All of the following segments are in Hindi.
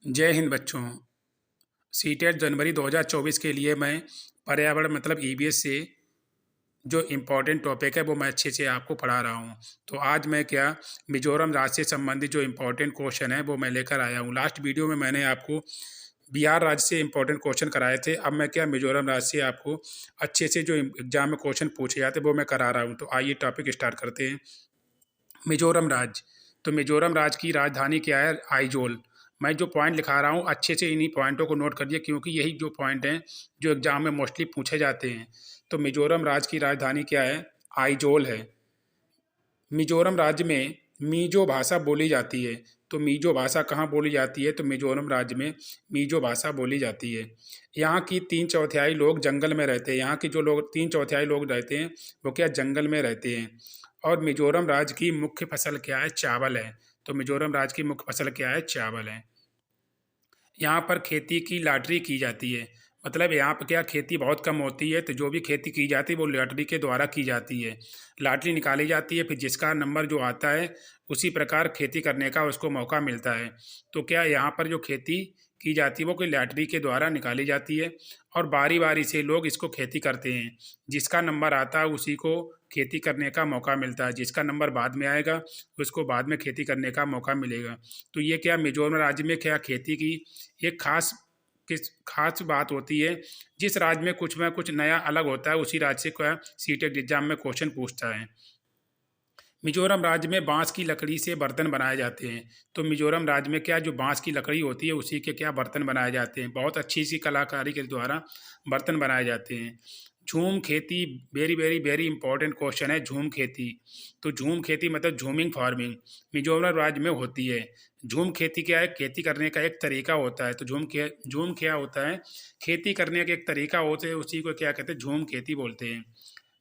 जय हिंद बच्चों। सीटेट जनवरी 2024 के लिए मैं पर्यावरण मतलब ईवीएस से जो इम्पोर्टेंट टॉपिक है वो मैं अच्छे से आपको पढ़ा रहा हूँ। तो आज मैं क्या मिजोरम राज्य से संबंधित जो इम्पोर्टेंट क्वेश्चन है वो मैं लेकर आया हूँ। लास्ट वीडियो में मैंने आपको बिहार राज्य से इम्पोर्टेंट क्वेश्चन कराए थे। अब मैं क्या मिजोरम राज्य से आपको अच्छे से जो एग्जाम में क्वेश्चन पूछे जाते वो मैं करा रहा हूँ। तो आइए टॉपिक स्टार्ट करते हैं। मिजोरम राज्य। तो मिजोरम राज्य की राजधानी क्या है? आइजोल। मैं जो पॉइंट लिखा रहा हूँ अच्छे से इन्हीं पॉइंटों को नोट करिए, क्योंकि यही जो पॉइंट हैं जो एग्जाम में मोस्टली पूछे जाते हैं। तो मिजोरम राज्य की राजधानी क्या है? आइजोल है। मिजोरम राज्य में मीजो भाषा बोली जाती है। तो मीजो भाषा कहाँ बोली जाती है? तो मिजोरम राज्य में मीजो भाषा बोली जाती है। यहाँ की 3/4 लोग जंगल में रहते हैं। यहाँ के जो लोग 3/4 लोग रहते हैं वो क्या जंगल में रहते हैं। और मिजोरम राज्य की मुख्य फसल क्या है? चावल है। तो मिजोरम राज्य की मुख्य फसल क्या है? चावल है। यहाँ पर खेती की लॉटरी की जाती है। मतलब यहाँ पर क्या खेती बहुत कम होती है, तो जो भी खेती की जाती है वो लॉटरी के द्वारा की जाती है। लॉटरी निकाली जाती है, फिर जिसका नंबर जो आता है उसी प्रकार खेती करने का उसको मौका मिलता है। तो क्या यहाँ पर जो खेती की जाती है वो कोई लॉटरी के द्वारा निकाली जाती है, और बारी बारी से लोग इसको खेती करते हैं। जिसका नंबर आता है उसी को खेती करने का मौका मिलता है, जिसका नंबर बाद में आएगा उसको बाद में खेती करने का मौका मिलेगा। तो ये क्या मिजोरम राज्य में क्या खेती की एक खास बात होती है। जिस राज्य में कुछ नया अलग होता है उसी राज्य से क्या सीटेट एग्जाम में क्वेश्चन पूछता है। मिजोरम राज्य में बांस की लकड़ी से बर्तन बनाए जाते हैं। तो मिजोरम राज्य में क्या जो बांस की लकड़ी होती है उसी के क्या बर्तन बनाए जाते हैं। बहुत अच्छी सी कलाकारी के द्वारा बर्तन बनाए जाते हैं। झूम खेती, very very very important question है। झूम खेती, तो झूम खेती मतलब झूमिंग फार्मिंग मिजोरम राज्य में होती है। झूम खेती क्या है? खेती करने का एक तरीका होता है। तो झूम क्या होता है? खेती करने का एक तरीका होता है, उसी को क्या कहते हैं? झूम खेती बोलते हैं।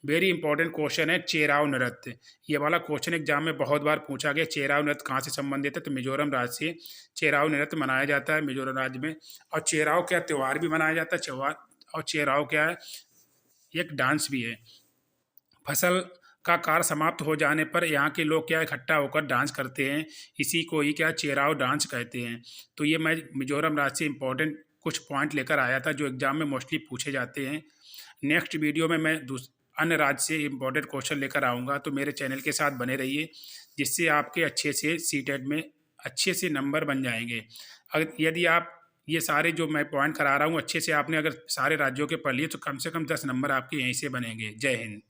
वेरी इंपॉर्टेंट क्वेश्चन है चेराव नृत्य। ये वाला क्वेश्चन एग्जाम में बहुत बार पूछा गया। चेराव नृत्य कहाँ से संबंधित है? तो मिजोरम राज्य से चेराव नृत्य मनाया जाता है मिजोरम राज्य में। और चेराव क्या त्यौहार भी मनाया जाता है त्यौहार। और चेराव क्या है? एक डांस भी है। फसल का कार्य समाप्त हो जाने पर यहाँ के लोग क्या इकट्ठा होकर डांस करते हैं। इसी को ही क्या चेराव डांस कहते हैं। तो ये मैं मिजोरम राज्य से इंपॉर्टेंट कुछ पॉइंट लेकर आया था जो एग्जाम में मोस्टली पूछे जाते हैं। नेक्स्ट वीडियो में मैं अन्य राज्य से इम्पोर्टेंट क्वेश्चन लेकर आऊँगा। तो मेरे चैनल के साथ बने रहिए, जिससे आपके अच्छे से सीटेट में अच्छे से नंबर बन जाएंगे। अगर यदि आप ये सारे जो मैं पॉइंट करा रहा हूँ अच्छे से आपने अगर सारे राज्यों के पढ़ लिए तो कम से कम 10 नंबर आपके यहीं से बनेंगे। जय हिंद।